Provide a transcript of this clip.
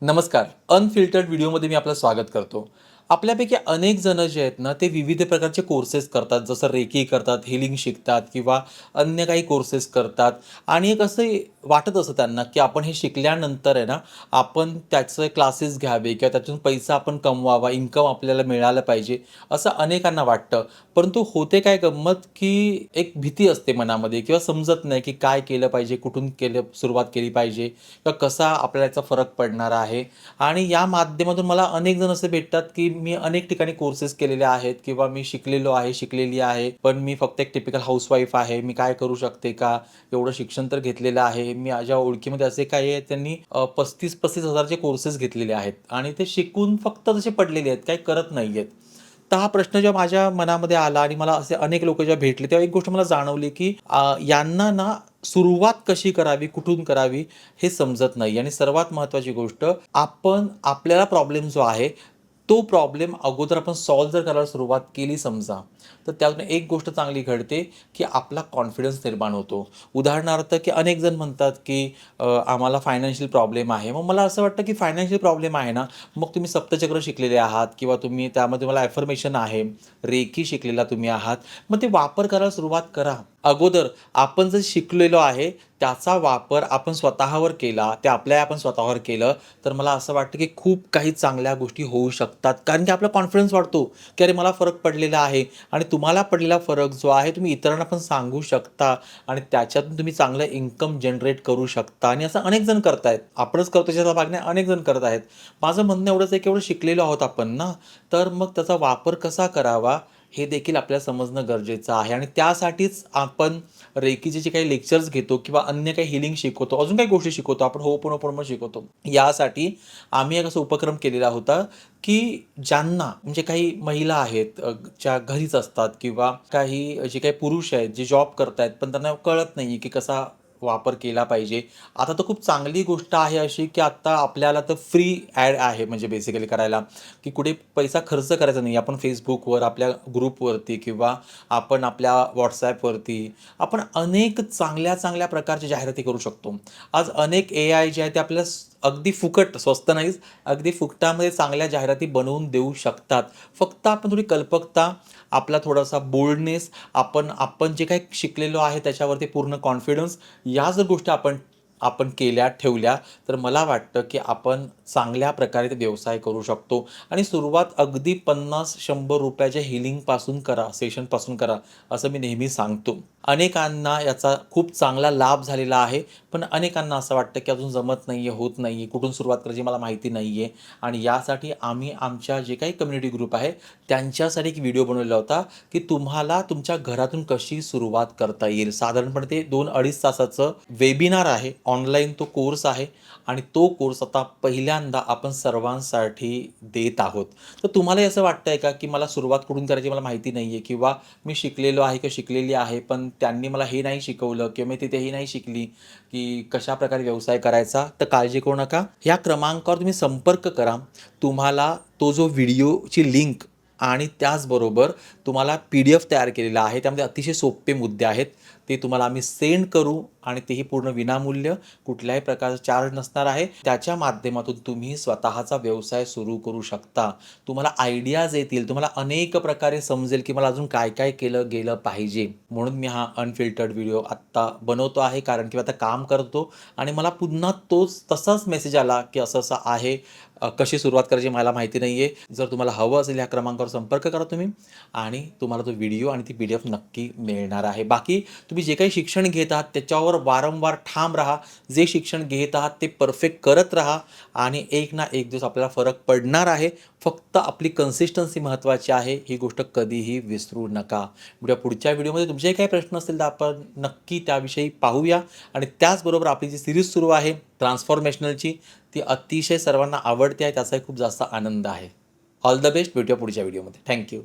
नमस्कार. अनफिल्टर्ड व्हिडिओमध्ये मी आपलं स्वागत करतो. आपल्यापैकी अनेक जण जे आहेत ना, ते विविध प्रकारचे कोर्सेस करतात. जसं रेकी करतात, हीलिंग शिकतात किंवा अन्य काही कोर्सेस करतात आणि एक असं वाटत असतं त्यांना, की आपण हे शिकल्यानंतर आहे ना, आपण त्याचे क्लासेस घ्यावे किंवा त्यातून पैसा आपण कमवावा, इन्कम आपल्याला मिळालं पाहिजे, असं अनेकांना वाटतं. परंतु होते काय गंमत, की एक भीती असते मनामध्ये किंवा समजत नाही, की काय केलं पाहिजे, कुठून सुरुवात केली पाहिजे किंवा कसा आपल्याला याचा फरक पडणार आहे. आणि या माध्यमातून मला अनेक जण असे भेटतात, की मी अनेक ठिकाणी कोर्सेस केलेले आहेत किंवा मी शिकलेलो आहे, शिकलेली आहे. पण मी फक्त एक टिपिकल हाउसवाईफ आहे. मी काय करू शकते का? एवढं शिक्षण तर घेतलेलं आहे. मी माझ्या ओळखीमध्ये असे काही आहेत त्यांनी 35,000-35,000 हजारचे कोर्सेस घेतलेले आहेत आणि ते शिकून फक्त तसे पडलेले आहेत, काही करत नाहीयेत. तर हा प्रश्न जेव्हा माझ्या मनामध्ये आला आणि मला असे अनेक लोकं जेव्हा भेटले, तेव्हा एक गोष्ट मला जाणवली, की यांना ना सुरुवात कशी करावी, कुठून करावी हे समजत नाही आणि सर्वात महत्त्वाची गोष्ट आपण आपल्याला प्रॉब्लेम जो आहे, तो प्रॉब्लेम अगोदर आपण सॉल्व्ह जर करायला सुरुवात केली समजा, तर त्यातून एक गोष्ट चांगली घडते, की आपला कॉन्फिडन्स निर्माण होतो. उदाहरणार्थ, की अनेक जण म्हणतात, की आम्हाला फायनान्शियल प्रॉब्लेम आहे. मग मला असं वाटतं, की फायनान्शियल प्रॉब्लेम आहे ना, मग तुम्ही सप्तचक्र शिकलेले आहात किंवा तुम्ही त्यामध्ये मला ॲफर्मेशन आहे, रेकी शिकलेला तुम्ही आहात. मग ते वापर करायला सुरुवात करा. अगोदर आपण जे शिकलेलो आहे, त्याचा वापर आपण स्वतःवर केला, ते आपल्या आपण स्वतःवर केलं, तर मला असं वाटतं, की खूप काही चांगल्या गोष्टी होऊ शकतात. कारण की आपला कॉन्फिडन्स वाढतो, की अरे मला फरक पडलेला आहे आणि तुम्हाला पडलेला फरक जो आहे, तुम्ही इतरांना पण सांगू शकता आणि त्याच्यातून तुम्ही चांगलं इन्कम जनरेट करू शकता आणि असं अनेक जण करतायत. आपणच करतो त्याचा भाग नाही, अनेक जण करत आहेत. माझं म्हणणं एवढंच आहे, की एवढं शिकलेलो आहोत आपण ना, तर मग त्याचा वापर कसा करावा, हे देखील आपल्याला समजणं गरजेचं आहे आणि त्यासाठीच आपण रेकीचे जे काही लेक्चर्स घेतो किंवा अन्य काही हीलिंग शिकवतो, अजून काही गोष्टी शिकवतो, आपण होपोनोपोनो शिकवतो. यासाठी आम्ही एक असा उपक्रम केलेला होता, की ज्यांना म्हणजे काही महिला आहेत ज्या घरीच असतात किंवा काही जे काही पुरुष आहेत, जे जॉब करतायत, पण त्यांना कळत नाही की कसा वापर केला पाहिजे. आता तर खूप चांगली गोष्ट आहे अशी, की आता आपल्याला तर फ्री ॲड आहे म्हणजे बेसिकली करायला, की कुठे पैसा खर्च करायचा नाही. आपण Facebookवर, आपल्या ग्रुपवरती किंवा आपण आपल्या WhatsAppवरती आपण अनेक चांगल्या-चांगल्या प्रकारच्या जाहिराती करू शकतो. आज अनेक एआय जे आहे ते आपल्याला अगदी फुकट, स्वस्त नाहीच, अगदी फुकटामध्ये चांगल्या जाहिराती बनवून देऊ शकतात. फक्त आपण थोडी कल्पकता, आपला थोडासा बोल्डनेस, आपण आपण जे काही शिकलेलो आहे त्याच्यावरती पूर्ण कॉन्फिडन्स, या जर गोष्टी आपण आपण केल्या, ठेवल्या, तर मला वाटतं, की आपण चांगल्या प्रकारे ते व्यवसाय करू शकतो आणि सुरुवात अगदी ₹50-100 च्या हीलिंगपासून करा, सेशनपासून करा, असं मी नेहमी सांगतो. अनेकांना याचा खूप चांगला लाभ झालेला आहे. पण अनेकांना असं वाटतं, की अजून जमत नाहीये, होत नाहीये, कुठून सुरुवात करायची मला माहिती नाहीये आणि यासाठी आम्ही आमच्या जे काही कम्युनिटी ग्रुप आहे, त्यांच्यासाठी एक व्हिडिओ बनवलेला होता, की तुम्हाला तुमच्या घरातून कशी सुरुवात करता येईल. साधारणपणे ते 2-2.5 तासाचं वेबिनार आहे. ऑनलाईन तो कोर्स आहे आणि तो कोर्स आता पहिल्यांदा आपण सर्वांसाठी देत आहोत. तर तुम्हालाही असं वाटतंय का, की मला सुरुवात कुठून करायची मला माहिती नाहीये किंवा मी शिकलेलो आहे किंवा शिकलेली आहे, पण त्यांनी मला हे नाही शिकवलं किंवा मी तिथे हे नाही शिकली, की कशाप्रकारे व्यवसाय करायचा? तर काळजी करू नका. ह्या क्रमांकावर तुम्ही संपर्क करा. तुम्हाला तो जो व्हिडिओची लिंक आणि त्याचबरोबर तुम्हाला PDF तयार केलेला आहे. त्यामध्ये अतिशय सोपे मुद्दे आहेत. ते तुम्हाला आम्ही सेंड करू आणि तेही पूर्ण विनामूल्य, कुठल्याही प्रकारचा चार्ज नसणार आहे. त्याच्या माध्यमातून तुम्ही स्वतःचा व्यवसाय सुरू करू शकता. तुम्हाला आयडियाज येतील. तुम्हाला अनेक प्रकारे समजेल, की मला अजून काय-काय केलं गेलं पाहिजे. म्हणून मी हा अनफिल्टर्ड व्हिडिओ आत्ता बनवतो आहे. कारण की आता काम करतो आणि मला पुन्हा तसाच मेसेज आला, की असं-असं आहे. कशी सुरुवात करायची मला माहिती नाहीये. जर तुम्हाला हवं असेल ह्या क्रमांकावर संपर्क करा तुम्ही आणि तुम्हाला तो व्हिडिओ आणि ती PDF नक्की मिळणार आहे. बाकी तुम्ही जे काही शिक्षण घेत आहात त्याच्यावर वारंवार ठाम राहा. जे शिक्षण घेत आहात ते परफेक्ट करत राहा आणि एक ना एक दिवस आपल्याला फरक पडणार आहे. फक्त आपली कन्सिस्टन्सी महत्त्वाची आहे. ही गोष्ट कधीही विसरू नका. भेटूया पुढच्या व्हिडिओमध्ये. तुमचे काही प्रश्न असतील तर आपण नक्की त्याविषयी पाहूया आणि त्याचबरोबर आपली जी सीरीज सुरू आहे ट्रान्सफॉर्मेशनलची, ती अतिशय सर्वांना आवडते आहे. त्याचाही खूप जास्त आनंद आहे. All the best. भेटूया पुढच्या व्हिडिओमध्ये. Thank you.